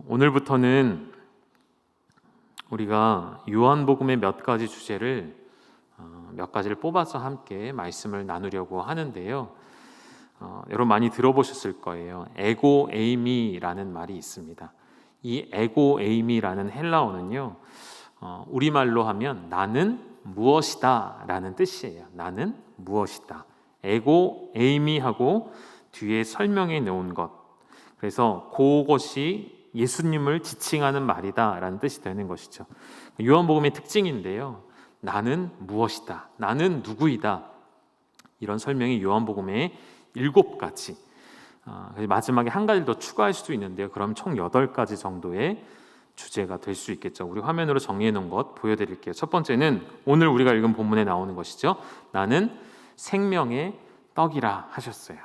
오늘부터는 우리가 요한복음의 몇 가지 주제를 몇 가지를 뽑아서 함께 말씀을 나누려고 하는데요. 여러분 많이 들어보셨을 거예요. 에고 에이미라는 말이 있습니다. 이 에고 에이미라는 헬라어는요, 우리말로 하면 나는 무엇이다 라는 뜻이에요. 나는 무엇이다. 에고 에이미하고 뒤에 설명해 놓은 것, 그래서 그것이 예수님을 지칭하는 말이다 라는 뜻이 되는 것이죠. 요한복음의 특징인데요, 나는 무엇이다, 나는 누구이다, 이런 설명이 요한복음의 7가지, 마지막에 한 가지를 더 추가할 수도 있는데요, 그럼 총 8가지 정도의 주제가 될 수 있겠죠. 우리 화면으로 정리해 놓은 것 보여드릴게요. 첫 번째는 오늘 우리가 읽은 본문에 나오는 것이죠. 나는 생명의 떡이라 하셨어요.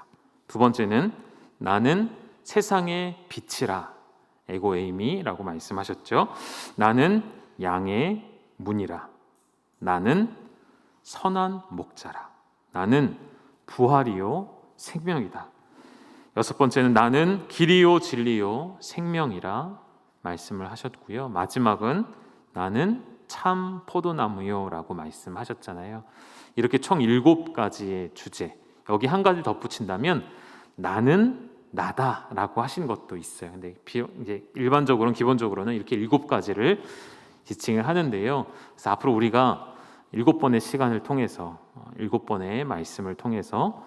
두 번째는 나는 세상의 빛이라, 에고 에이미라고 말씀하셨죠. 나는 양의 문이라, 나는 선한 목자라, 나는 부활이요 생명이다. 여섯 번째는 나는 길이요 진리요 생명이라 말씀을 하셨고요. 마지막은 나는 참 포도나무요 라고 말씀하셨잖아요. 이렇게 총 7가지의 주제, 여기 한 가지 덧붙인다면 나는 나다라고 하신 것도 있어요. 근데 이제 일반적으로는, 기본적으로는 이렇게 7가지를 지칭을 하는데요. 그래서 앞으로 우리가 7번의 시간을 통해서, 7번의 말씀을 통해서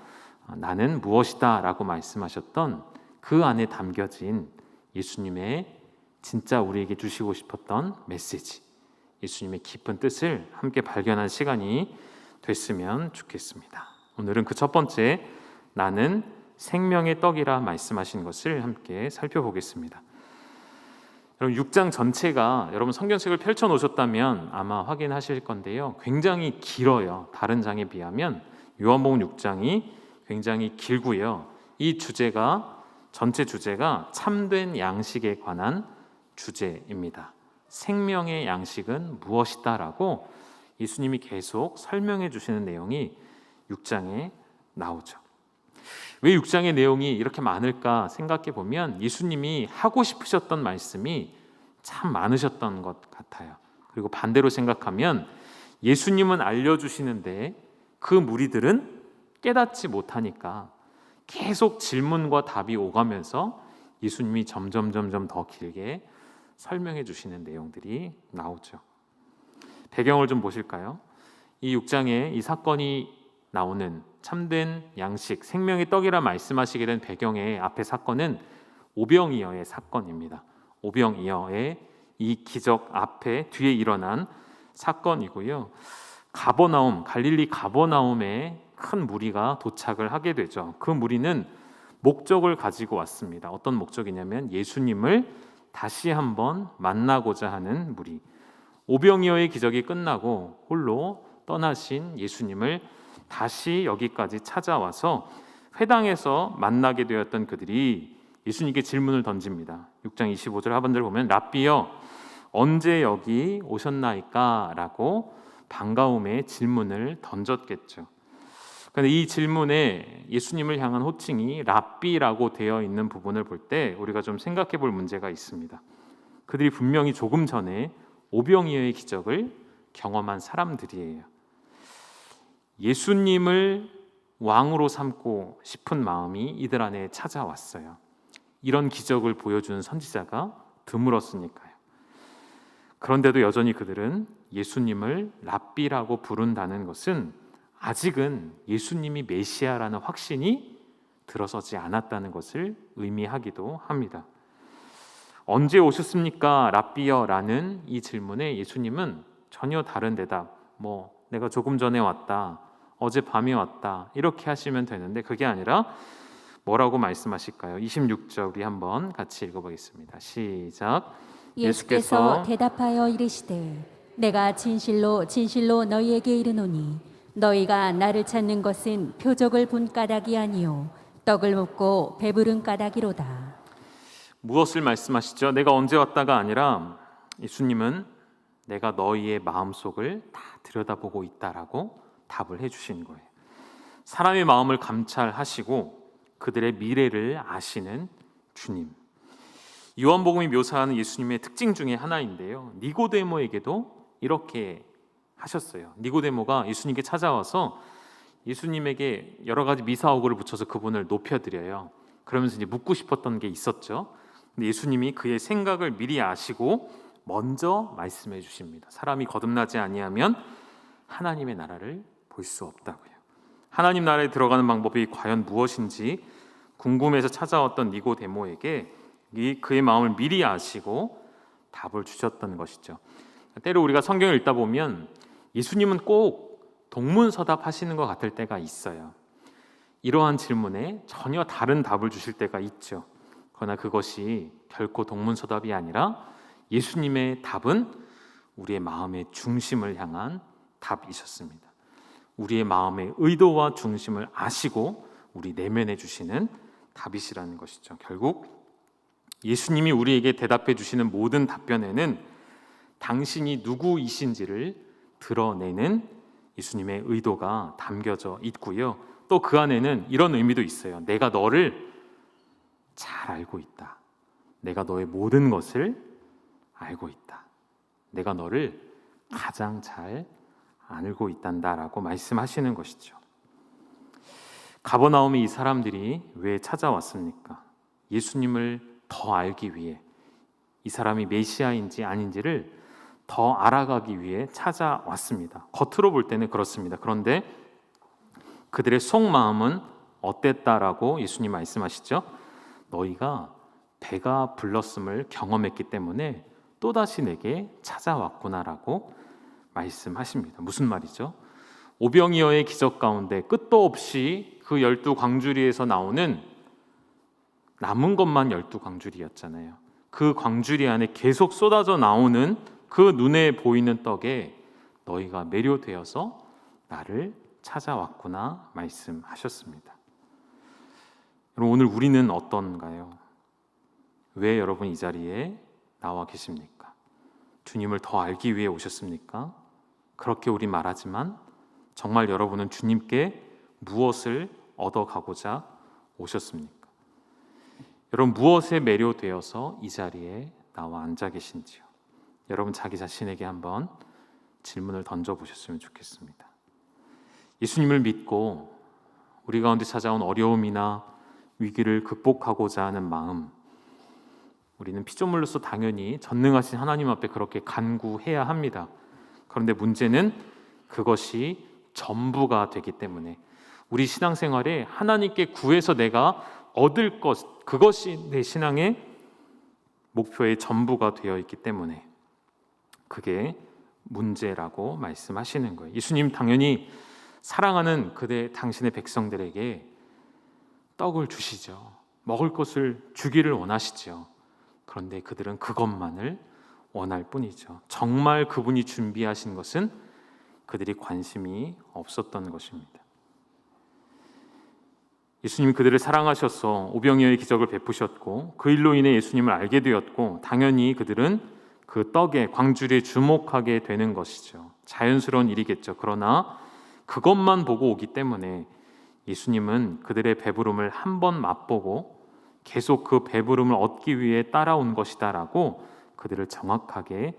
나는 무엇이다 라고 말씀하셨던 그 안에 담겨진 예수님의 진짜 우리에게 주시고 싶었던 메시지, 예수님의 깊은 뜻을 함께 발견한 시간이 됐으면 좋겠습니다. 오늘은 그 첫 번째, 나는 생명의 떡이라 말씀하신 것을 함께 살펴보겠습니다. 여러분 6장 전체가, 여러분 성경책을 펼쳐 놓으셨다면 아마 확인하실 건데요, 굉장히 길어요. 다른 장에 비하면 요한복음 6장이 굉장히 길고요. 이 주제가, 전체 주제가 참된 양식에 관한 주제입니다. 생명의 양식은 무엇이다 라고 예수님이 계속 설명해 주시는 내용이 6장에 나오죠. 왜 6장의 내용이 이렇게 많을까 생각해 보면 예수님이 하고 싶으셨던 말씀이 참 많으셨던 것 같아요. 그리고 반대로 생각하면 예수님은 알려주시는데 그 무리들은 깨닫지 못하니까 계속 질문과 답이 오가면서 예수님이 점점 더 길게 설명해 주시는 내용들이 나오죠. 배경을 좀 보실까요? 이 6장에 이 사건이 나오는 참된 양식, 생명의 떡이라 말씀하시게 된 배경의 앞에 사건은 오병이어의 사건입니다. 오병이어의 이 기적 앞에, 뒤에 일어난 사건이고요. 가버나움, 갈릴리 가버나움에 큰 무리가 도착을 하게 되죠. 그 무리는 목적을 가지고 왔습니다. 어떤 목적이냐면 예수님을 다시 한번 만나고자 하는 무리. 오병이어의 기적이 끝나고 홀로 떠나신 예수님을 다시 여기까지 찾아와서 회당에서 만나게 되었던 그들이 예수님께 질문을 던집니다. 6장 25절 하반절 보면 랍비여 언제 여기 오셨나이까? 라고 반가움의 질문을 던졌겠죠. 그런데 이 질문에 예수님을 향한 호칭이 랍비라고 되어 있는 부분을 볼 때 우리가 좀 생각해 볼 문제가 있습니다. 그들이 분명히 조금 전에 오병이어의 기적을 경험한 사람들이에요. 예수님을 왕으로 삼고 싶은 마음이 이들 안에 찾아왔어요. 이런 기적을 보여주는 선지자가 드물었으니까요. 그런데도 여전히 그들은 예수님을 랍비라고 부른다는 것은 아직은 예수님이 메시아라는 확신이 들어서지 않았다는 것을 의미하기도 합니다. 언제 오셨습니까? 랍비여 라는 이 질문에 예수님은 전혀 다른 대답, 내가 조금 전에 왔다, 어젯밤에 왔다, 이렇게 하시면 되는데 그게 아니라 뭐라고 말씀하실까요? 26절 우리 한번 같이 읽어보겠습니다. 시작. 예수께서 대답하여 이르시되 내가 진실로 진실로 너희에게 이르노니 너희가 나를 찾는 것은 표적을 본 까닭이 아니요 떡을 먹고 배부른 까닭이로다. 무엇을 말씀하시죠? 내가 언제 왔다가 아니라 예수님은 내가 너희의 마음속을 다 들여다보고 있다라고 답을 해주신 거예요. 사람의 마음을 감찰하시고 그들의 미래를 아시는 주님. 요한복음이 묘사하는 예수님의 특징 중에 하나인데요. 니고데모에게도 이렇게 하셨어요. 니고데모가 예수님께 찾아와서 예수님에게 여러 가지 미사오구를 붙여서 그분을 높여드려요. 그러면서 이제 묻고 싶었던 게 있었죠. 근데 예수님이 그의 생각을 미리 아시고 먼저 말씀해 주십니다. 사람이 거듭나지 아니하면 하나님의 나라를 볼 수 없다고요. 하나님 나라에 들어가는 방법이 과연 무엇인지 궁금해서 찾아왔던 니고데모에게 그의 마음을 미리 아시고 답을 주셨던 것이죠. 때로 우리가 성경을 읽다 보면 예수님은 꼭 동문서답 하시는 것 같을 때가 있어요. 이러한 질문에 전혀 다른 답을 주실 때가 있죠. 그러나 그것이 결코 동문서답이 아니라 예수님의 답은 우리의 마음의 중심을 향한 답이셨습니다. 우리의 마음의 의도와 중심을 아시고 우리 내면에 주시는 답이시라는 것이죠. 결국 예수님이 우리에게 대답해 주시는 모든 답변에는 당신이 누구이신지를 드러내는 예수님의 의도가 담겨져 있고요. 또 그 안에는 이런 의미도 있어요. 내가 너를 잘 알고 있다. 내가 너의 모든 것을 알고 있다. 내가 너를 가장 잘 알고 있단다라고 말씀하시는 것이죠. 가버나움에 이 사람들이 왜 찾아왔습니까? 예수님을 더 알기 위해, 이 사람이 메시아인지 아닌지를 더 알아가기 위해 찾아왔습니다. 겉으로 볼 때는 그렇습니다. 그런데 그들의 속마음은 어땠다라고 예수님 말씀하시죠? 너희가 배가 불렀음을 경험했기 때문에 또다시 내게 찾아왔구나라고 말씀하십니다. 무슨 말이죠? 오병이어의 기적 가운데 끝도 없이 그 12광주리에서 나오는 남은 것만 12광주리였잖아요. 그 광주리 안에 계속 쏟아져 나오는 그 눈에 보이는 떡에 너희가 매료되어서 나를 찾아왔구나 말씀하셨습니다. 여러분, 오늘 우리는 어떤가요? 왜 여러분 이 자리에 나와 계십니까? 주님을 더 알기 위해 오셨습니까? 그렇게 우리 말하지만 정말 여러분은 주님께 무엇을 얻어가고자 오셨습니까? 여러분, 무엇에 매료되어서 이 자리에 나와 앉아 계신지요? 여러분 자기 자신에게 한번 질문을 던져보셨으면 좋겠습니다. 예수님을 믿고 우리 가운데 찾아온 어려움이나 위기를 극복하고자 하는 마음, 우리는 피조물로서 당연히 전능하신 하나님 앞에 그렇게 간구해야 합니다. 그런데 문제는 그것이 전부가 되기 때문에 우리 신앙생활에 하나님께 구해서 내가 얻을 것, 그것이 내 신앙의 목표의 전부가 되어 있기 때문에 그게 문제라고 말씀하시는 거예요. 예수님 당연히 사랑하는 당신의 백성들에게 떡을 주시죠. 먹을 것을 주기를 원하시죠. 그런데 그들은 그것만을 원할 뿐이죠. 정말 그분이 준비하신 것은 그들이 관심이 없었던 것입니다. 예수님이 그들을 사랑하셔서 오병이어의 기적을 베푸셨고 그 일로 인해 예수님을 알게 되었고 당연히 그들은 그 떡에 광주리에 주목하게 되는 것이죠. 자연스러운 일이겠죠. 그러나 그것만 보고 오기 때문에 예수님은 그들의 배부름을 한 번 맛보고 계속 그 배부름을 얻기 위해 따라온 것이다라고 그들을 정확하게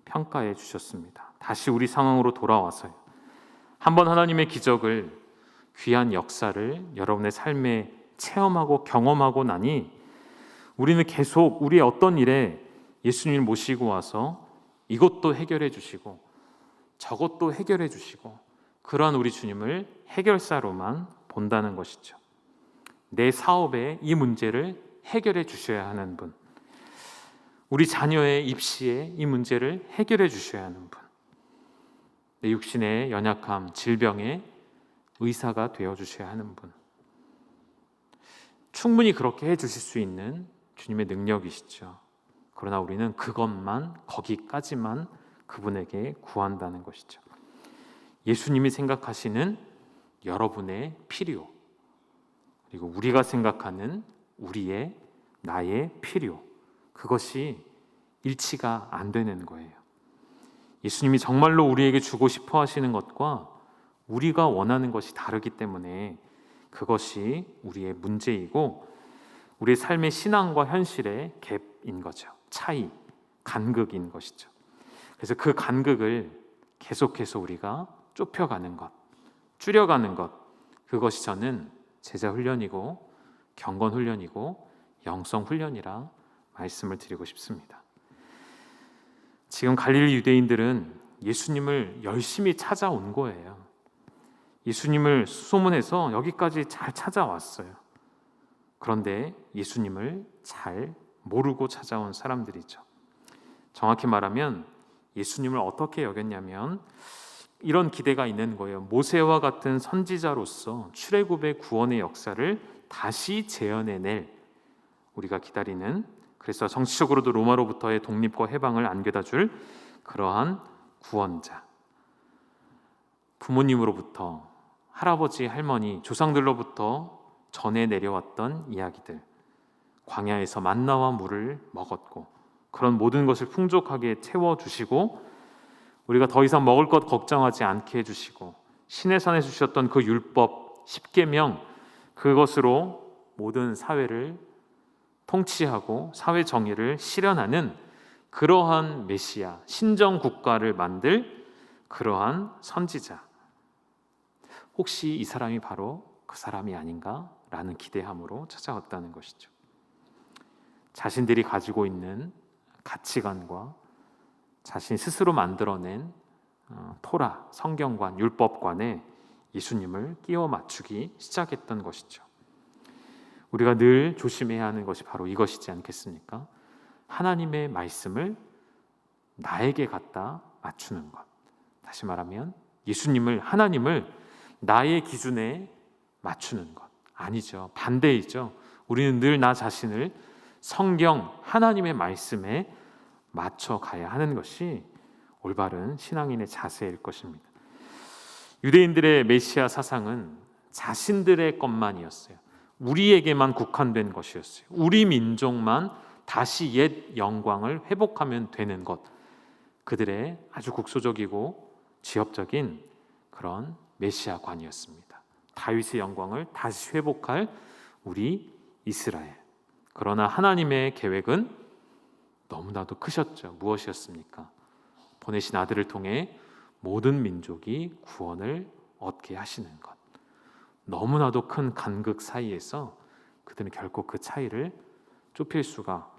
평가해 주셨습니다. 다시 우리 상황으로 돌아와서요. 한번 하나님의 기적을, 귀한 역사를 여러분의 삶에 체험하고 경험하고 나니 우리는 계속 우리의 어떤 일에 예수님을 모시고 와서 이것도 해결해 주시고 저것도 해결해 주시고 그러한 우리 주님을 해결사로만 본다는 것이죠. 내 사업의 이 문제를 해결해 주셔야 하는 분, 우리 자녀의 입시에 이 문제를 해결해 주셔야 하는 분, 내 육신의 연약함, 질병의 의사가 되어 주셔야 하는 분, 충분히 그렇게 해 주실 수 있는 주님의 능력이시죠. 그러나 우리는 그것만, 거기까지만 그분에게 구한다는 것이죠. 예수님이 생각하시는 여러분의 필요, 그리고 우리가 생각하는 우리의, 나의 필요, 그것이 일치가 안 되는 거예요. 예수님이 정말로 우리에게 주고 싶어 하시는 것과 우리가 원하는 것이 다르기 때문에 그것이 우리의 문제이고 우리의 삶의 신앙과 현실의 갭인 거죠. 차이, 간극인 것이죠. 그래서 그 간극을 계속해서 우리가 좁혀가는 것, 줄여가는 것, 그것이 저는 제자 훈련이고 경건 훈련이고 영성 훈련이라 말씀을 드리고 싶습니다. 지금 갈릴리 유대인들은 예수님을 열심히 찾아온 거예요. 예수님을 수소문해서 여기까지 잘 찾아왔어요. 그런데 예수님을 잘 모르고 찾아온 사람들이죠. 정확히 말하면 예수님을 어떻게 여겼냐면 이런 기대가 있는 거예요. 모세와 같은 선지자로서 출애굽의 구원의 역사를 다시 재현해낼 우리가 기다리는, 그래서 정치적으로도 로마로부터의 독립과 해방을 안겨다 줄 그러한 구원자, 부모님으로부터 할아버지, 할머니, 조상들로부터 전해 내려왔던 이야기들, 광야에서 만나와 물을 먹었고 그런 모든 것을 풍족하게 채워주시고 우리가 더 이상 먹을 것 걱정하지 않게 해주시고 신의 산에 주셨던 그 율법 10계명, 그것으로 모든 사회를 통치하고 사회 정의를 실현하는 그러한 메시아, 신정 국가를 만들 그러한 선지자, 혹시 이 사람이 바로 그 사람이 아닌가라는 기대함으로 찾아왔다는 것이죠. 자신들이 가지고 있는 가치관과 자신 스스로 만들어낸 토라, 성경관, 율법관에 예수님을 끼워 맞추기 시작했던 것이죠. 우리가 늘 조심해야 하는 것이 바로 이것이지 않겠습니까? 하나님의 말씀을 나에게 갖다 맞추는 것. 다시 말하면 예수님을, 하나님을 나의 기준에 맞추는 것. 아니죠. 반대이죠. 우리는 늘 나 자신을 성경, 하나님의 말씀에 맞춰가야 하는 것이 올바른 신앙인의 자세일 것입니다. 유대인들의 메시아 사상은 자신들의 것만이었어요. 우리에게만 국한된 것이었어요. 우리 민족만 다시 옛 영광을 회복하면 되는 것, 그들의 아주 국소적이고 지엽적인 그런 메시아관이었습니다. 다윗의 영광을 다시 회복할 우리 이스라엘. 그러나 하나님의 계획은 너무나도 크셨죠. 무엇이었습니까? 보내신 아들을 통해 모든 민족이 구원을 얻게 하시는 것. 너무나도 큰 간극 사이에서 그들은 결코 그 차이를 좁힐 수가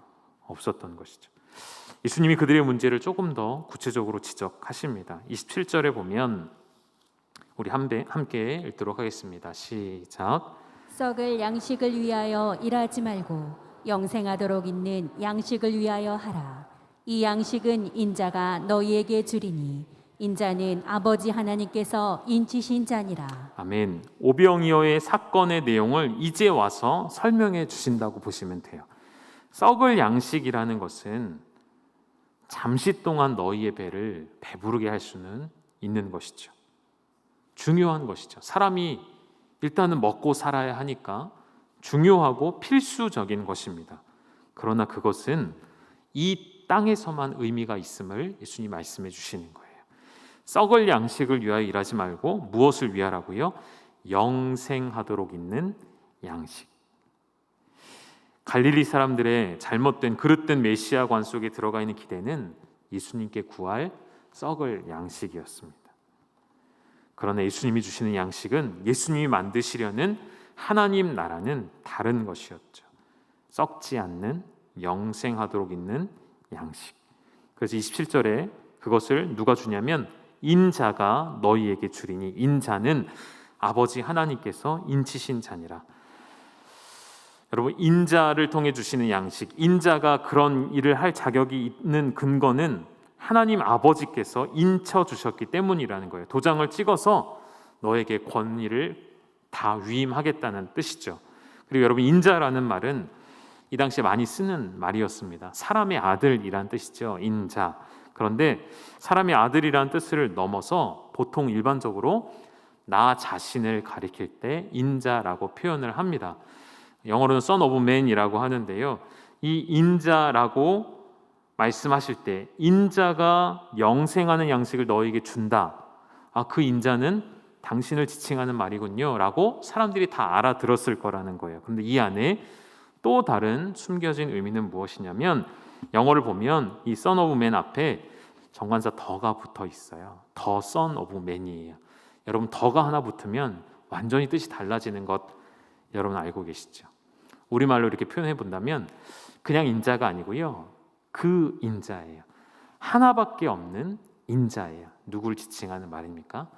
없었던 것이죠. 예수님이 그들의 문제를 조금 더 구체적으로 지적하십니다. 27절에 보면 우리 함께 읽도록 하겠습니다. 시작. 썩을 양식을 위하여 일하지 말고 영생하도록 있는 양식을 위하여 하라. 이 양식은 인자가 너희에게 주리니 인자는 아버지 하나님께서 인치신 자니라. 아멘. 오병이어의 사건의 내용을 이제 와서 설명해 주신다고 보시면 돼요. 썩을 양식이라는 것은 잠시 동안 너희의 배를 배부르게 할 수는 있는 것이죠. 중요한 것이죠. 사람이 일단은 먹고 살아야 하니까 중요하고 필수적인 것입니다. 그러나 그것은 이 땅에서만 의미가 있음을 예수님 말씀해 주시는 거예요. 썩을 양식을 위하여 일하지 말고 무엇을 위하라고요? 영생하도록 있는 양식. 갈릴리 사람들의 잘못된 그릇된 메시아관 속에 들어가 있는 기대는 예수님께 구할 썩을 양식이었습니다. 그러나 예수님이 주시는 양식은 예수님이 만드시려는 하나님 나라는 다른 것이었죠. 썩지 않는 영생하도록 있는 양식. 그래서 27절에 그것을 누가 주냐면 인자가 너희에게 주리니, 인자는 아버지 하나님께서 인치신 자니라. 여러분, 인자를 통해 주시는 양식, 인자가 그런 일을 할 자격이 있는 근거는 하나님 아버지께서 인쳐 주셨기 때문이라는 거예요. 도장을 찍어서 너에게 권위를 다 위임하겠다는 뜻이죠. 그리고 여러분, 인자라는 말은 이 당시에 많이 쓰는 말이었습니다. 사람의 아들이란 뜻이죠. 인자. 그런데 사람의 아들이란 뜻을 넘어서 보통 일반적으로 나 자신을 가리킬 때 인자라고 표현을 합니다. 영어로는 son of man이라고 하는데요. 이 인자라고 말씀하실 때 인자가 영생하는 양식을 너에게 준다. 그 인자는 당신을 지칭하는 말이군요 라고 사람들이 다 알아들었을 거라는 거예요. 그런데 이 안에 또 다른 숨겨진 의미는 무엇이냐면 영어를 보면 이 son of man 앞에 정관사 더가 붙어 있어요. The son of man이에요. 여러분 더가 하나 붙으면 완전히 뜻이 달라지는 것 여러분 알고 계시죠? 우리말로 이렇게 표현해 본다면 그냥 인자가 아니고요. 그 인자예요. 하나밖에 없는 인자예요. 누구를 지칭하는 말입니까?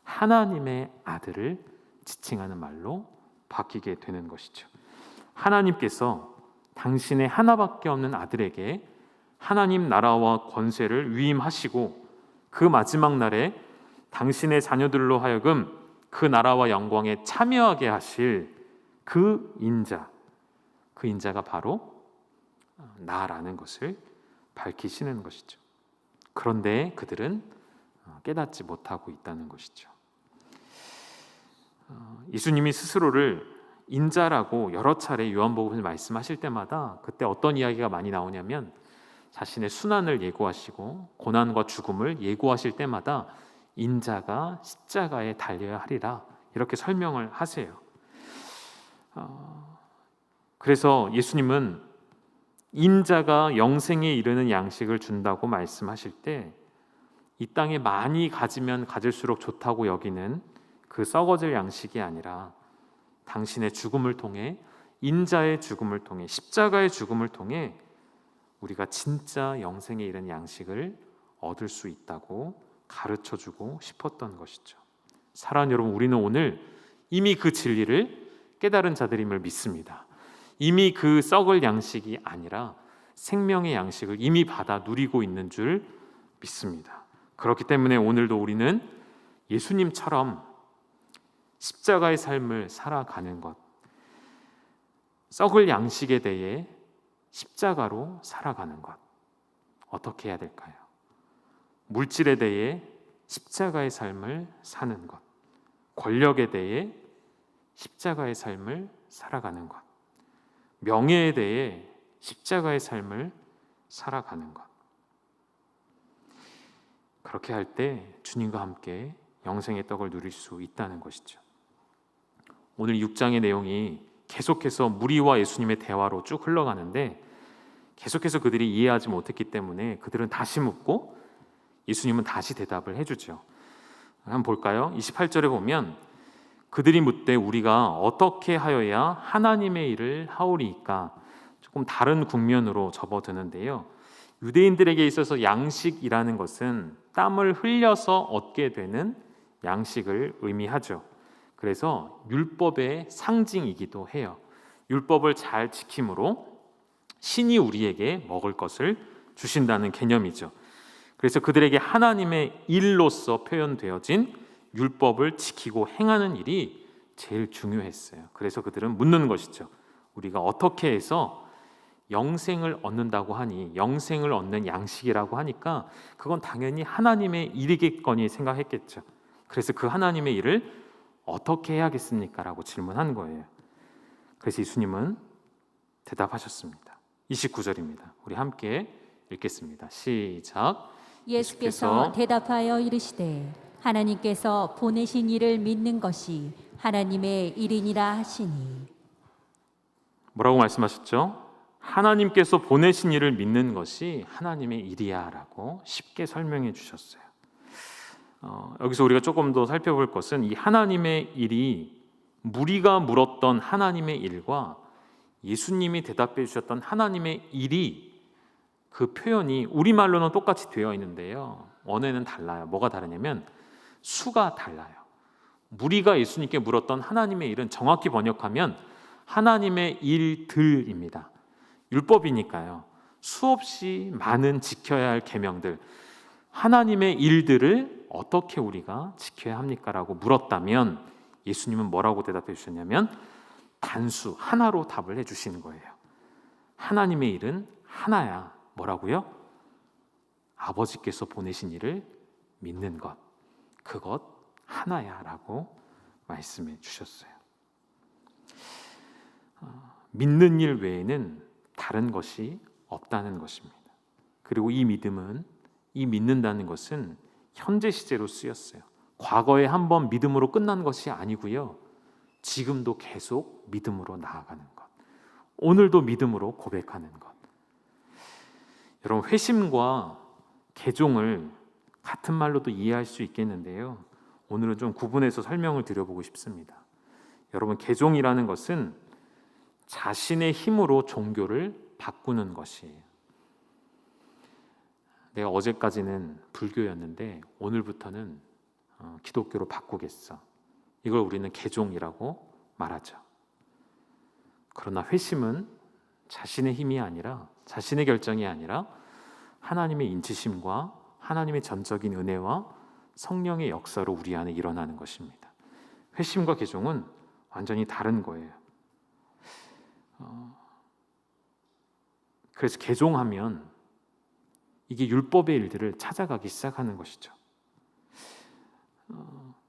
하나님의 아들을 지칭하는 말로 바뀌게 되는 것이죠. 하나님께서 당신의 하나밖에 없는 아들에게 하나님 나라와 권세를 위임하시고 그 마지막 날에 당신의 자녀들로 하여금 그 나라와 영광에 참여하게 하실 그 인자가 바로 나라는 것을 밝히시는 것이죠. 그런데 그들은 깨닫지 못하고 있다는 것이죠. 예수님이 스스로를 인자라고 여러 차례 요한복음을 말씀하실 때마다 그때 어떤 이야기가 많이 나오냐면 자신의 순환을 예고하시고 고난과 죽음을 예고하실 때마다 인자가 십자가에 달려야 하리라 이렇게 설명을 하세요. 그래서 예수님은 인자가 영생에 이르는 양식을 준다고 말씀하실 때 이 땅에 많이 가지면 가질수록 좋다고 여기는 그 썩어질 양식이 아니라 당신의 죽음을 통해 인자의 죽음을 통해 십자가의 죽음을 통해 우리가 진짜 영생에 이른 양식을 얻을 수 있다고 가르쳐주고 싶었던 것이죠. 사랑하는 여러분, 우리는 오늘 이미 그 진리를 깨달은 자들임을 믿습니다. 이미 그 썩을 양식이 아니라 생명의 양식을 이미 받아 누리고 있는 줄 믿습니다. 그렇기 때문에 오늘도 우리는 예수님처럼 십자가의 삶을 살아가는 것, 썩을 양식에 대해 십자가로 살아가는 것, 어떻게 해야 될까요? 물질에 대해 십자가의 삶을 사는 것, 권력에 대해 십자가의 삶을 살아가는 것, 명예에 대해 십자가의 삶을 살아가는 것. 그렇게 할 때 주님과 함께 영생의 떡을 누릴 수 있다는 것이죠. 오늘 6장의 내용이 계속해서 무리와 예수님의 대화로 쭉 흘러가는데 계속해서 그들이 이해하지 못했기 때문에 그들은 다시 묻고 예수님은 다시 대답을 해주죠. 한번 볼까요? 28절에 보면 그들이 묻되 우리가 어떻게 하여야 하나님의 일을 하오리이까? 조금 다른 국면으로 접어드는데요. 유대인들에게 있어서 양식이라는 것은 땀을 흘려서 얻게 되는 양식을 의미하죠. 그래서 율법의 상징이기도 해요. 율법을 잘 지킴으로 신이 우리에게 먹을 것을 주신다는 개념이죠. 그래서 그들에게 하나님의 일로서 표현되어진 율법을 지키고 행하는 일이 제일 중요했어요. 그래서 그들은 묻는 것이죠. 우리가 어떻게 해서 영생을 얻는다고 하니, 영생을 얻는 양식이라고 하니까 그건 당연히 하나님의 일이겠거니 생각했겠죠. 그래서 그 하나님의 일을 어떻게 해야겠습니까? 라고 질문한 거예요. 그래서 예수님은 대답하셨습니다. 29절입니다. 우리 함께 읽겠습니다. 시작. 예수께서 대답하여 이르시되 하나님께서 보내신 이를 믿는 것이 하나님의 일이니라 하시니. 뭐라고 말씀하셨죠? 하나님께서 보내신 이를 믿는 것이 하나님의 일이야 라고 쉽게 설명해 주셨어요. 여기서 우리가 조금 더 살펴볼 것은 이 하나님의 일이 무리가 물었던 하나님의 일과 예수님이 대답해 주셨던 하나님의 일이 그 표현이 우리말로는 똑같이 되어 있는데요. 언어는 달라요. 뭐가 다르냐면 수가 달라요. 무리가 예수님께 물었던 하나님의 일은 정확히 번역하면 하나님의 일들입니다. 율법이니까요. 수없이 많은 지켜야 할 계명들, 하나님의 일들을 어떻게 우리가 지켜야 합니까? 라고 물었다면 예수님은 뭐라고 대답해 주셨냐면 단수 하나로 답을 해주시는 거예요. 하나님의 일은 하나야. 뭐라고요? 아버지께서 보내신 일을 믿는 것, 그것 하나야 라고 말씀해 주셨어요. 믿는 일 외에는 다른 것이 없다는 것입니다. 그리고 이 믿는다는 것은 현재 시제로 쓰였어요. 과거에 한번 믿음으로 끝난 것이 아니고요. 지금도 계속 믿음으로 나아가는 것. 오늘도 믿음으로 고백하는 것. 여러분, 회심과 개종을 같은 말로도 이해할 수 있겠는데요, 오늘은 좀 구분해서 설명을 드려보고 싶습니다. 여러분, 개종이라는 것은 자신의 힘으로 종교를 바꾸는 것이에요. 내가 어제까지는 불교였는데 오늘부터는 기독교로 바꾸겠어. 이걸 우리는 개종이라고 말하죠. 그러나 회심은 자신의 힘이 아니라, 자신의 결정이 아니라 하나님의 인치심과 하나님의 전적인 은혜와 성령의 역사로 우리 안에 일어나는 것입니다. 회심과 개종은 완전히 다른 거예요. 그래서 개종하면 이게 율법의 일들을 찾아가기 시작하는 것이죠.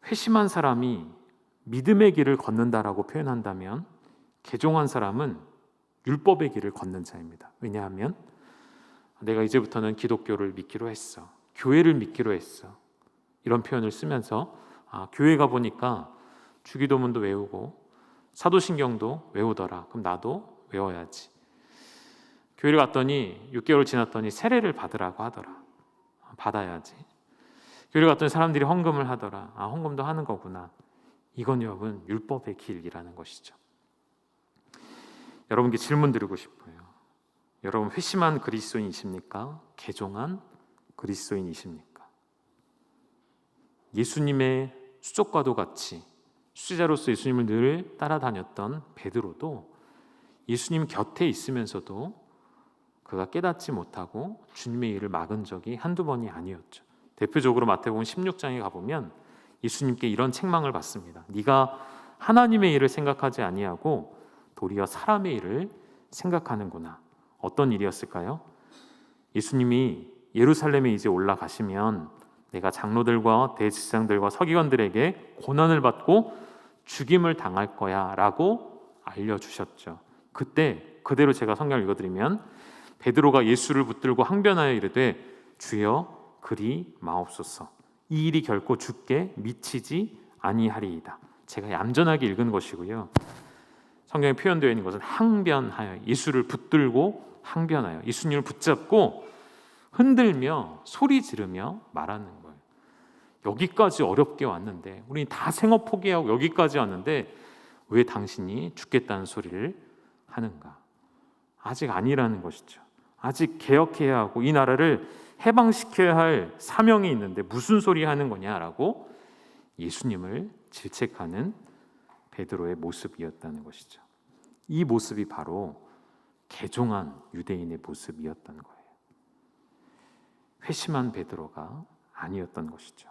회심한 사람이 믿음의 길을 걷는다라고 표현한다면, 개종한 사람은 율법의 길을 걷는 자입니다. 왜냐하면 내가 이제부터는 기독교를 믿기로 했어, 교회를 믿기로 했어, 이런 표현을 쓰면서 교회 가보니까 주기도문도 외우고 사도신경도 외우더라, 그럼 나도 외워야지. 교회를 갔더니 6개월 지났더니 세례를 받으라고 하더라, 받아야지. 교회를 갔더니 사람들이 헌금을 하더라, 헌금도 하는 거구나. 이건 여러분 율법의 길이라는 것이죠. 여러분께 질문 드리고 싶어요. 여러분, 회심한 그리스도인이십니까? 개종한 그리스도인이십니까? 예수님의 수족과도 같이 수제자로서 예수님을 늘 따라다녔던 베드로도 예수님 곁에 있으면서도 그가 깨닫지 못하고 주님의 일을 막은 적이 한두 번이 아니었죠. 대표적으로 마태복음 16장에 가보면 예수님께 이런 책망을 받습니다. 네가 하나님의 일을 생각하지 아니하고 도리어 사람의 일을 생각하는구나. 어떤 일이었을까요? 예수님이 예루살렘에 이제 올라가시면 내가 장로들과 대제사장들과 서기관들에게 고난을 받고 죽임을 당할 거야 라고 알려주셨죠. 그때 그대로 제가 성경을 읽어드리면 베드로가 예수를 붙들고 항변하여 이르되 주여 그리 마옵소서, 이 일이 결코 주께 미치지 아니하리이다. 제가 얌전하게 읽은 것이고요, 성경에 표현되어 있는 것은 항변하여, 예수를 붙들고 항변하여, 예수님을 붙잡고 흔들며 소리 지르며 말하는 거예요. 여기까지 어렵게 왔는데, 우리 다 생업 포기하고 여기까지 왔는데 왜 당신이 죽겠다는 소리를 하는가? 아직 아니라는 것이죠. 아직 개혁해야 하고 이 나라를 해방시켜야 할 사명이 있는데 무슨 소리 하는 거냐라고 예수님을 질책하는 베드로의 모습이었다는 것이죠. 이 모습이 바로 개종한 유대인의 모습이었던 거예요. 회심한 베드로가 아니었던 것이죠.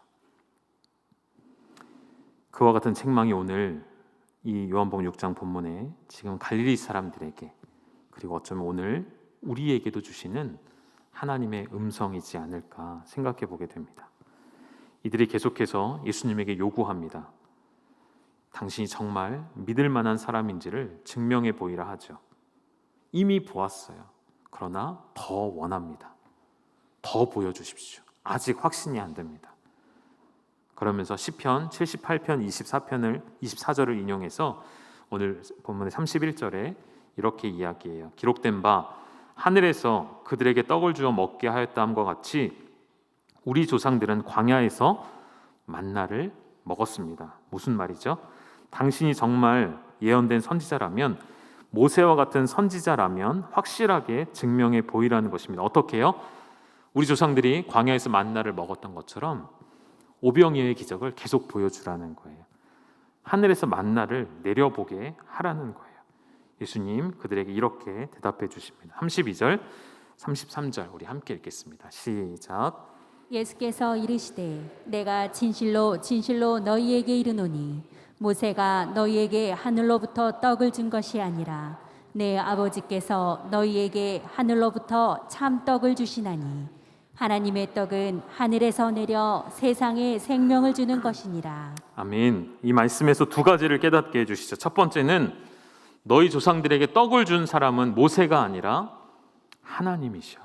그와 같은 책망이 오늘 이 요한복음 6장 본문에 지금 갈릴리 사람들에게, 그리고 어쩌면 오늘 우리에게도 주시는 하나님의 음성이지 않을까 생각해 보게 됩니다. 이들이 계속해서 예수님에게 요구합니다. 당신이 정말 믿을 만한 사람인지를 증명해 보이라 하죠. 이미 보았어요. 그러나 더 원합니다. 더 보여주십시오. 아직 확신이 안 됩니다. 그러면서 시편 78편 24절을 인용해서 오늘 본문의 31절에 이렇게 이야기해요. 기록된 바 하늘에서 그들에게 떡을 주어 먹게 하였다함과 같이 우리 조상들은 광야에서 만나를 먹었습니다. 무슨 말이죠? 당신이 정말 예언된 선지자라면, 모세와 같은 선지자라면 확실하게 증명해 보이라는 것입니다. 어떻게 해요? 우리 조상들이 광야에서 만나를 먹었던 것처럼 오병이어의 기적을 계속 보여주라는 거예요. 하늘에서 만나를 내려보게 하라는 거예요. 예수님 그들에게 이렇게 대답해 주십니다. 32절, 33절 우리 함께 읽겠습니다. 시작. 예수께서 이르시되 내가 진실로 진실로 너희에게 이르노니 모세가 너희에게 하늘로부터 떡을 준 것이 아니라 내 아버지께서 너희에게 하늘로부터 참 떡을 주시나니 하나님의 떡은 하늘에서 내려 세상에 생명을 주는 것이니라. 아멘. 이 말씀에서 두 가지를 깨닫게 해주시죠. 첫 번째는 너희 조상들에게 떡을 준 사람은 모세가 아니라 하나님이셔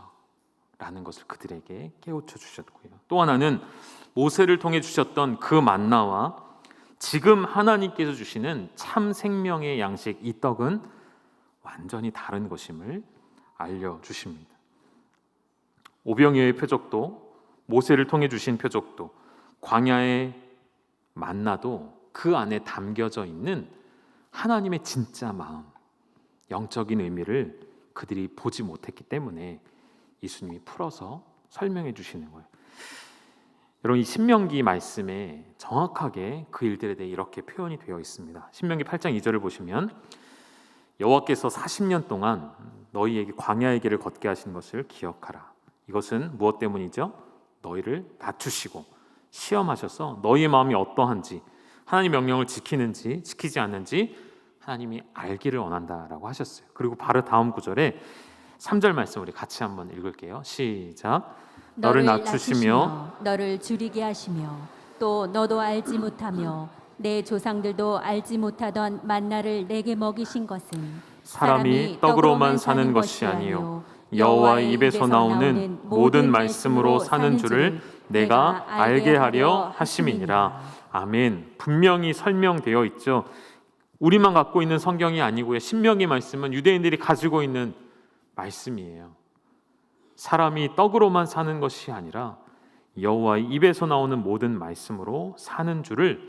라는 것을 그들에게 깨우쳐 주셨고요. 또 하나는 모세를 통해 주셨던 그 만나와 지금 하나님께서 주시는 참 생명의 양식, 이 떡은 완전히 다른 것임을 알려주십니다. 오병이어의 표적도, 모세를 통해 주신 표적도, 광야의 만나도 그 안에 담겨져 있는 하나님의 진짜 마음, 영적인 의미를 그들이 보지 못했기 때문에 예수님이 풀어서 설명해 주시는 거예요. 여러분, 이 신명기 말씀에 정확하게 그 일들에 대해 이렇게 표현이 되어 있습니다. 신명기 8장 2절을 보시면 여호와께서 40년 동안 너희에게 광야의 길을 걷게 하신 것을 기억하라. 이것은 무엇 때문이죠? 너희를 낮추시고 시험하셔서 너희의 마음이 어떠한지, 하나님 명령을 지키는지 지키지 않는지 하나님이 알기를 원한다라고 하셨어요. 그리고 바로 다음 구절에 3절 말씀 우리 같이 한번 읽을게요. 시작. 너를 낮추시며 너를 줄이게 하시며 또 너도 알지 못하며 내 조상들도 알지 못하던 만나를 내게 먹이신 것은 사람이 떡으로만 사는 것이 아니요 여호와의 입에서 나오는 모든 말씀으로 사는 줄을 내가 알게 하려 하심이니라. 아멘. 분명히 설명되어 있죠. 우리만 갖고 있는 성경이 아니고요, 신명기 말씀은 유대인들이 가지고 있는 말씀이에요. 사람이 떡으로만 사는 것이 아니라 여호와의 입에서 나오는 모든 말씀으로 사는 줄을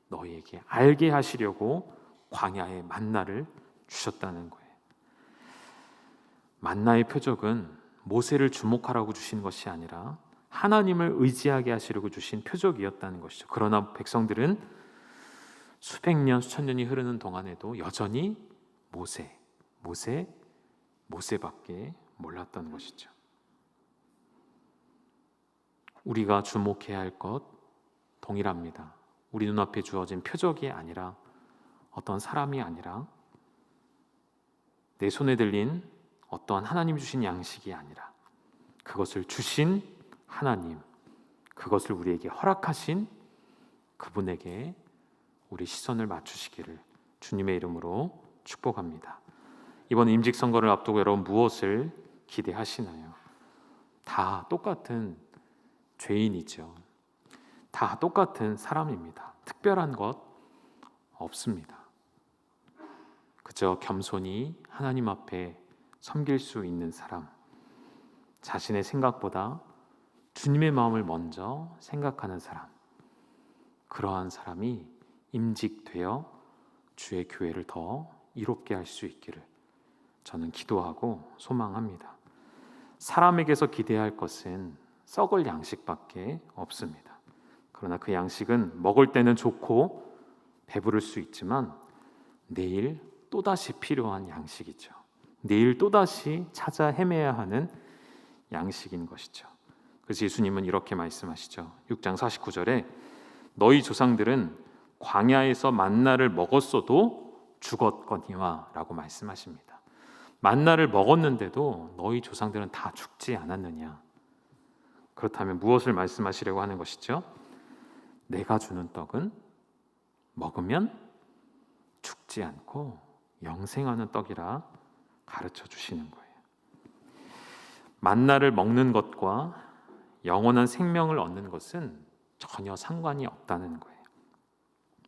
너희에게 알게 하시려고 광야의 만나를 주셨다는 거예요. 만나의 표적은 모세를 주목하라고 주신 것이 아니라 하나님을 의지하게 하시려고 주신 표적이었다는 것이죠. 그러나 백성들은 수백 년, 수천 년이 흐르는 동안에도 여전히 모세밖에 몰랐던 것이죠. 우리가 주목해야 할 것 동일합니다. 우리 눈앞에 주어진 표적이 아니라, 어떤 사람이 아니라, 내 손에 들린 어떠한 하나님 주신 양식이 아니라 그것을 주신 하나님, 그것을 우리에게 허락하신 그분에게 우리 시선을 맞추시기를 주님의 이름으로 축복합니다. 이번 임직선거를 앞두고 여러분 무엇을 기대하시나요? 다 똑같은 죄인이죠. 다 똑같은 사람입니다. 특별한 것 없습니다. 그저 겸손히 하나님 앞에 섬길 수 있는 사람, 자신의 생각보다 주님의 마음을 먼저 생각하는 사람, 그러한 사람이 임직되어 주의 교회를 더 이롭게 할 수 있기를 저는 기도하고 소망합니다. 사람에게서 기대할 것은 썩을 양식밖에 없습니다. 그러나 그 양식은 먹을 때는 좋고 배부를 수 있지만 내일 또다시 필요한 양식이죠. 내일 또다시 찾아 헤매야 하는 양식인 것이죠. 그래서 예수님은 이렇게 말씀하시죠. 6장 49절에 너희 조상들은 광야에서 만나를 먹었어도 죽었거니와 라고 말씀하십니다. 만나를 먹었는데도 너희 조상들은 다 죽지 않았느냐? 그렇다면 무엇을 말씀하시려고 하는 것이죠? 내가 주는 떡은 먹으면 죽지 않고 영생하는 떡이라 가르쳐 주시는 거예요. 만나를 먹는 것과 영원한 생명을 얻는 것은 전혀 상관이 없다는 거예요.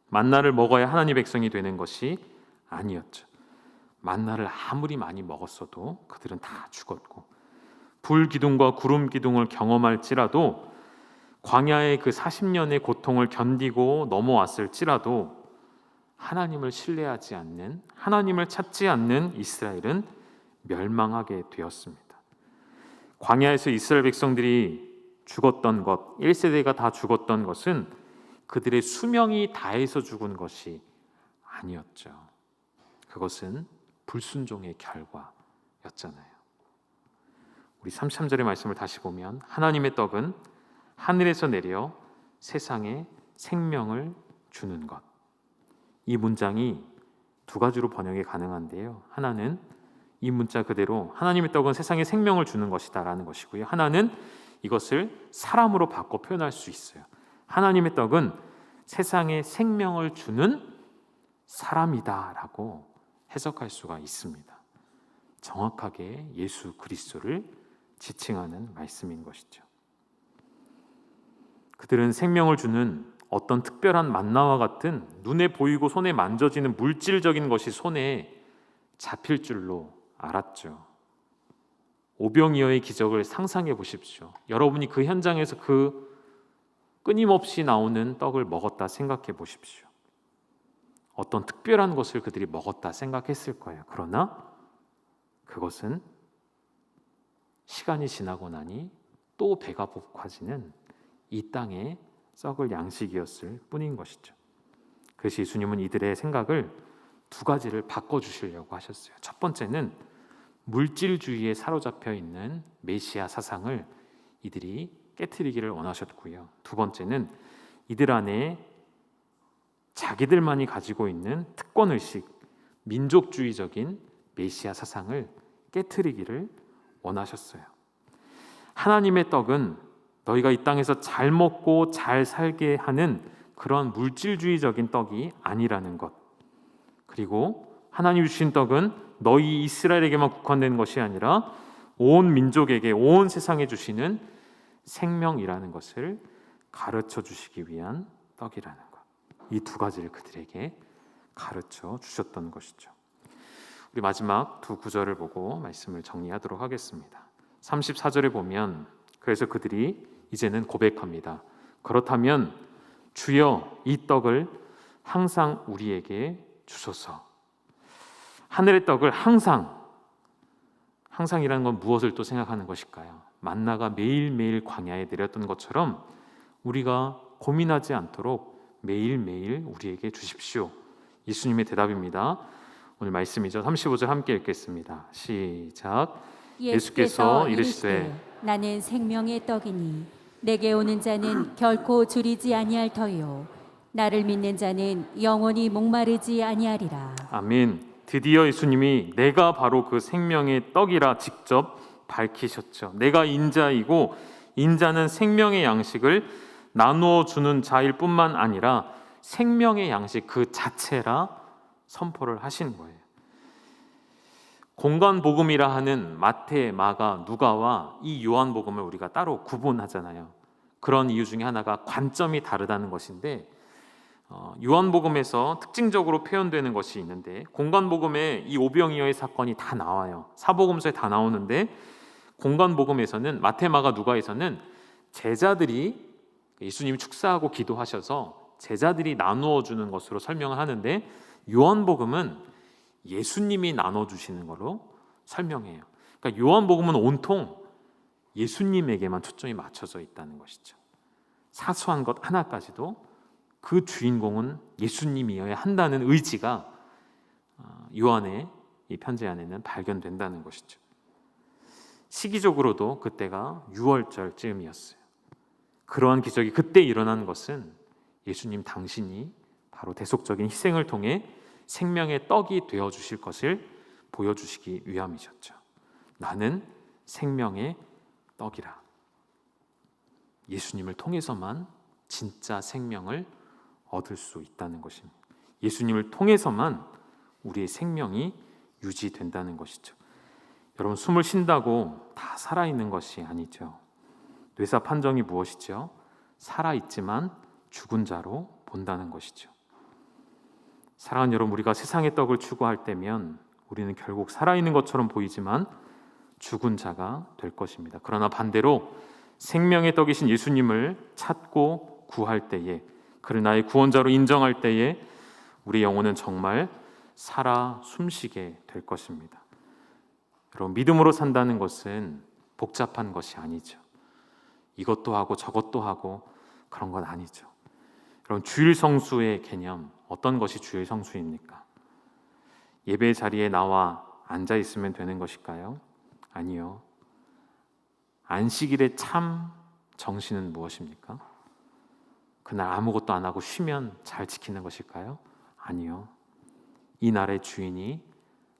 만나를 먹어야 하나님의 백성이 되는 것이 아니었죠. 만나를 아무리 많이 먹었어도 그들은 다 죽었고, 불 기둥과 구름 기둥을 경험할지라도, 광야의 그 40년의 고통을 견디고 넘어왔을지라도 하나님을 신뢰하지 않는, 하나님을 찾지 않는 이스라엘은 멸망하게 되었습니다. 광야에서 이스라엘 백성들이 죽었던 것, 1세대가 다 죽었던 것은 그들의 수명이 다해서 죽은 것이 아니었죠. 그것은 불순종의 결과였잖아요. 우리 33절의 말씀을 다시 보면 하나님의 떡은 하늘에서 내려 세상에 생명을 주는 것. 이 문장이 두 가지로 번역이 가능한데요. 하나는 이 문자 그대로 하나님의 떡은 세상에 생명을 주는 것이다 라는 것이고요. 하나는 이것을 사람으로 바꿔 표현할 수 있어요. 하나님의 떡은 세상에 생명을 주는 사람이다 라고 해석할 수가 있습니다. 정확하게 예수 그리스도를 지칭하는 말씀인 것이죠. 그들은 생명을 주는 어떤 특별한 만나와 같은 눈에 보이고 손에 만져지는 물질적인 것이 손에 잡힐 줄로 알았죠. 오병이어의 기적을 상상해 보십시오. 여러분이 그 현장에서 그 끊임없이 나오는 떡을 먹었다 생각해 보십시오. 어떤 특별한 것을 그들이 먹었다 생각했을 거예요. 그러나 그것은 시간이 지나고 나니 또 배가 고파지는 이 땅에 썩을 양식이었을 뿐인 것이죠. 그래서 예수님은 이들의 생각을 두 가지를 바꿔주시려고 하셨어요. 첫 번째는 물질주의에 사로잡혀 있는 메시아 사상을 이들이 깨트리기를 원하셨고요. 두 번째는 이들 안에 자기들만이 가지고 있는 특권의식, 민족주의적인 메시아 사상을 깨트리기를 원하셨어요. 하나님의 떡은 너희가 이 땅에서 잘 먹고 잘 살게 하는 그런 물질주의적인 떡이 아니라는 것, 그리고 하나님이 주신 떡은 너희 이스라엘에게만 국한된 것이 아니라 온 민족에게, 온 세상에 주시는 생명이라는 것을 가르쳐 주시기 위한 떡이라는 것, 이 두 가지를 그들에게 가르쳐 주셨던 것이죠. 우리 마지막 두 구절을 보고 말씀을 정리하도록 하겠습니다. 34절에 보면 그래서 그들이 이제는 고백합니다. 그렇다면 주여 이 떡을 항상 우리에게 주소서. 하늘의 떡을 항상이라는 건 무엇을 또 생각하는 것일까요? 만나가 매일매일 광야에 내렸던 것처럼 우리가 고민하지 않도록 매일매일 우리에게 주십시오. 예수님의 대답입니다. 오늘 말씀이죠. 35절 함께 읽겠습니다. 시작. 예수께서 이르시되 나는 생명의 떡이니 내게 오는 자는 결코 줄이지 아니할 터요 나를 믿는 자는 영원히 목마르지 아니하리라. 아멘. 드디어 예수님이 내가 바로 그 생명의 떡이라 직접 밝히셨죠. 내가 인자이고 인자는 생명의 양식을 나누어 주는 자일 뿐만 아니라 생명의 양식 그 자체라 선포를 하신 거예요. 공관복음이라 하는 마태, 마가, 누가와 이 요한복음을 우리가 따로 구분하잖아요. 그런 이유 중에 하나가 관점이 다르다는 것인데, 요한복음에서 특징적으로 표현되는 것이 있는데, 공관복음에 이 오병이어의 사건이 다 나와요. 사복음서에 다 나오는데, 공관복음에서는, 마태, 마가, 누가에서는 제자들이 예수님이 축사하고 기도하셔서 제자들이 나누어 주는 것으로 설명을 하는데, 요한복음은 예수님이 나눠주시는 걸로 설명해요. 그러니까 요한복음은 온통 예수님에게만 초점이 맞춰져 있다는 것이죠. 사소한 것 하나까지도 그 주인공은 예수님이어야 한다는 의지가 요한의 이 편지 안에는 발견된다는 것이죠. 시기적으로도 그때가 6월절쯤이었어요. 그러한 기적이 그때 일어난 것은 예수님 당신이 바로 대속적인 희생을 통해 생명의 떡이 되어주실 것을 보여주시기 위함이셨죠. 나는 생명의 떡이라. 예수님을 통해서만 진짜 생명을 얻을 수 있다는 것입니다. 예수님을 통해서만 우리의 생명이 유지된다는 것이죠. 여러분, 숨을 쉰다고 다 살아있는 것이 아니죠. 뇌사 판정이 무엇이죠? 살아있지만 죽은 자로 본다는 것이죠. 사랑하는 여러분, 우리가 세상의 떡을 추구할 때면 우리는 결국 살아있는 것처럼 보이지만 죽은 자가 될 것입니다. 그러나 반대로 생명의 떡이신 예수님을 찾고 구할 때에, 그를 나의 구원자로 인정할 때에 우리의 영혼은 정말 살아 숨쉬게 될 것입니다. 여러분, 믿음으로 산다는 것은 복잡한 것이 아니죠. 이것도 하고 저것도 하고 그런 건 아니죠. 여러분, 주일 성수의 개념, 어떤 것이 주일 성수입니까? 예배 자리에 나와 앉아 있으면 되는 것일까요? 아니요. 안식일의 참 정신은 무엇입니까? 그날 아무것도 안 하고 쉬면 잘 지키는 것일까요? 아니요. 이 날의 주인이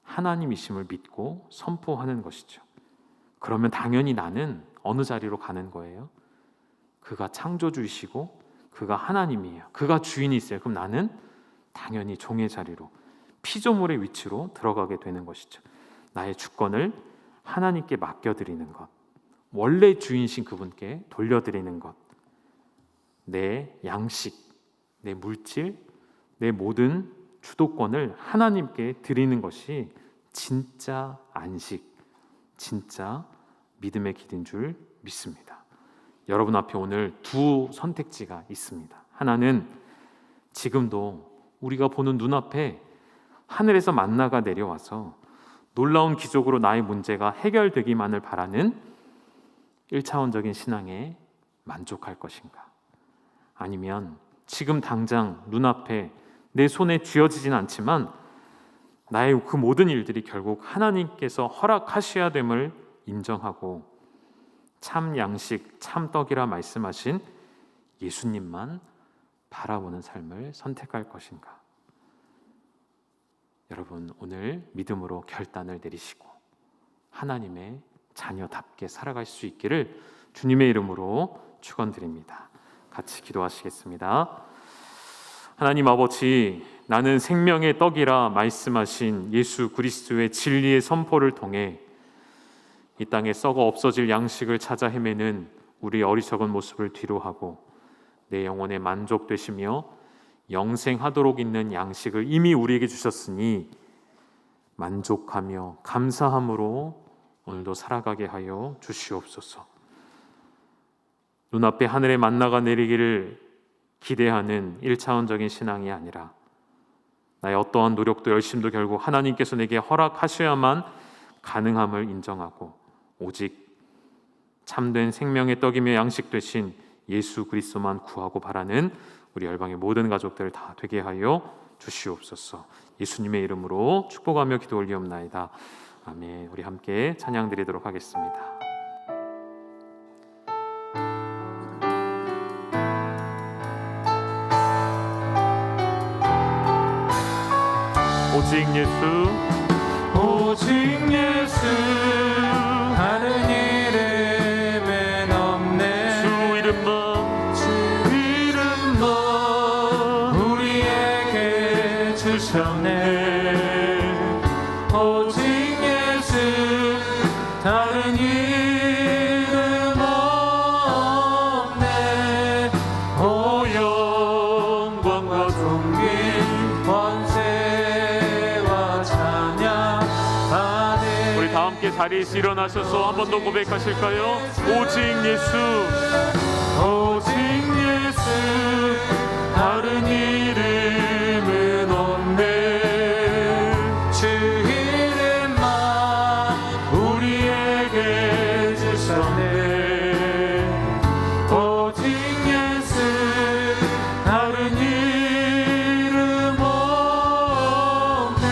하나님이심을 믿고 선포하는 것이죠. 그러면 당연히 나는 어느 자리로 가는 거예요? 그가 창조주이시고 그가 하나님이에요. 그가 주인이세요. 그럼 나는 당연히 종의 자리로, 피조물의 위치로 들어가게 되는 것이죠. 나의 주권을 하나님께 맡겨드리는 것, 원래 주인이신 그분께 돌려드리는 것, 내 양식, 내 물질, 내 모든 주도권을 하나님께 드리는 것이 진짜 안식, 진짜 믿음의 길인 줄 믿습니다. 여러분 앞에 오늘 두 선택지가 있습니다. 하나는 지금도 우리가 보는 눈앞에 하늘에서 만나가 내려와서 놀라운 기적으로 나의 문제가 해결되기만을 바라는 1차원적인 신앙에 만족할 것인가? 아니면 지금 당장 눈앞에 내 손에 쥐어지진 않지만 나의 그 모든 일들이 결국 하나님께서 허락하셔야 됨을 인정하고 참 양식, 참 떡이라 말씀하신 예수님만 바라보는 삶을 선택할 것인가? 여러분 오늘 믿음으로 결단을 내리시고 하나님의 자녀답게 살아갈 수 있기를 주님의 이름으로 축원드립니다. 같이 기도하시겠습니다. 하나님 아버지, 나는 생명의 떡이라 말씀하신 예수 그리스도의 진리의 선포를 통해 이 땅에 썩어 없어질 양식을 찾아 헤매는 우리 어리석은 모습을 뒤로하고 내 영혼에 만족되시며 영생하도록 있는 양식을 이미 우리에게 주셨으니 만족하며 감사함으로 오늘도 살아가게 하여 주시옵소서. 눈앞에 하늘의 만나가 내리기를 기대하는 1차원적인 신앙이 아니라 나의 어떠한 노력도 열심도 결국 하나님께서 내게 허락하셔야만 가능함을 인정하고 오직 참된 생명의 떡이며 양식 되신 예수 그리스도만 구하고 바라는 우리 열방의 모든 가족들 다 되게 하여 주시옵소서. 예수님의 이름으로 축복하며 기도 올리옵나이다. 아멘. 우리 함께 찬양 드리도록 하겠습니다. 오직 예수, 오직 예수, 다른 이름은 없네. 주 이름만, 주 이름만 우리에게 주셨네. 오직 예수, 다른 이름 없네. 오 영광과 존귀 권세와 찬양 받으리. 우리 다 함께 자리에서 일어나셔서 한 번 더 고백하실까요? 오직 예수, 오직 예수, 다른 이름은 없네. 주 이름만 우리에게 주셨네. 오직 예수, 다른 이름 없네.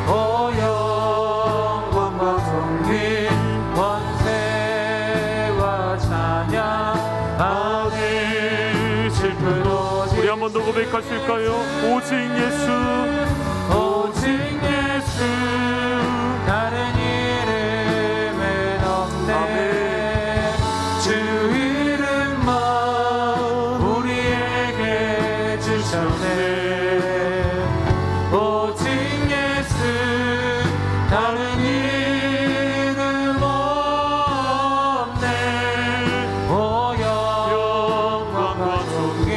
오 영광과 존귀 권세와 찬양 받으실 분 오직. 우리 한 번 더 고백하실까요? 오직 예수, 오직 예수, 다른 이름은 없네. 주 이름만 우리에게 주셨네. 오직 예수, 다른 이름 없네. 오 영광과 존귀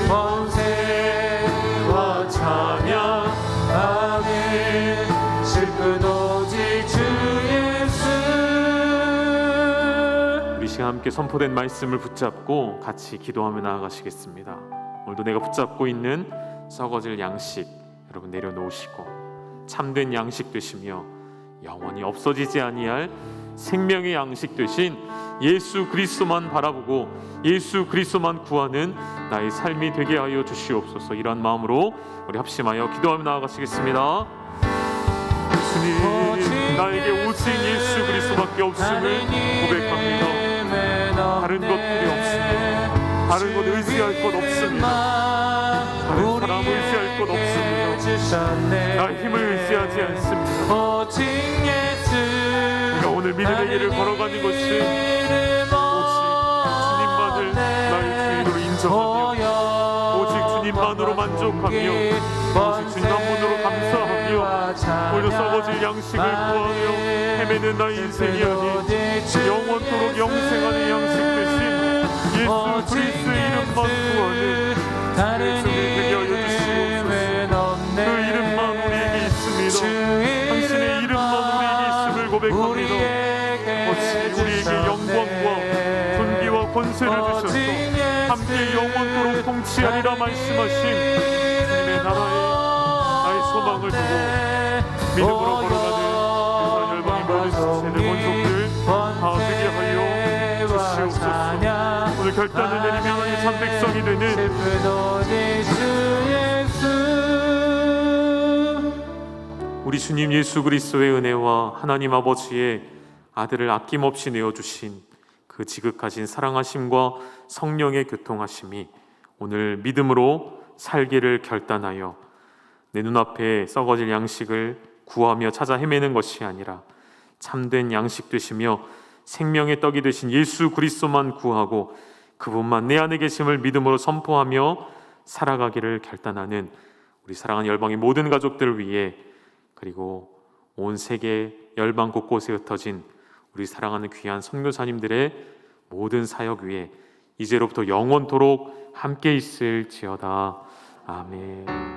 권세와 찬양 받으실 분 오직 주 예수. 우리 시간 함께 선포된 말씀을 붙잡고 같이 기도하며 나아가시겠습니다. 오늘도 내가 붙잡고 있는 썩어질 양식 여러분 내려놓으시고 참된 양식 되시며 영원히 없어지지 아니할 생명의 양식 되신 예수 그리스도만 바라보고 예수 그리스도만 구하는 나의 삶이 되게 하여 주시옵소서. 이러한 마음으로 우리 합심하여 기도하며 나아가시겠습니다. 주님, 나에게 오직 예수 그리스도밖에 없음을 고백합니다. 다른 것 필요 없습니다. 다른 것 의지할 것 없습니다. 다른 사람 의지할 것 없습니다. 나의 힘을 의지하지 않습니다. 오직 예수, 우리가 오늘 믿음의 길을 걸어가는 것은 오직 주님만을 나의 주인으로 인정하며 오직 주님만으로 만족하며 오직 주님만으로 감사하며 오히려 썩어질 양식을 구하며 헤매는 나의 인생이 아닌 영원토록 영생하는 양식 대신 예수 그리스도의 이름만 구하는 다른 예수를 되게 하여 주시옵소서. 이름은 없네. 그 이름만 우리에게 있습니다. 주 권세를 주셔서 함께 영원토록 통치하리라 말씀하신 주님의 나의 소망을 두고 믿음으로 걸어가는 열방의 모든 지체들 원속들 다 되게 하여 주시옵소서. 오늘 결단을 내리며 하나님의 참 백성이 되는 우리 주님 예수 그리스도의 은혜와 하나님 아버지의 아들을 아낌없이 내어주신 그 지극하신 사랑하심과 성령의 교통하심이 오늘 믿음으로 살기를 결단하여 내 눈앞에 썩어질 양식을 구하며 찾아 헤매는 것이 아니라 참된 양식 되시며 생명의 떡이 되신 예수 그리스도만 구하고 그분만 내 안에 계심을 믿음으로 선포하며 살아가기를 결단하는 우리 사랑하는 열방의 모든 가족들을 위해, 그리고 온 세계 열방 곳곳에 흩어진 우리 사랑하는 귀한 선교사님들의 모든 사역 위에 이제로부터 영원토록 함께 있을지어다. 아멘.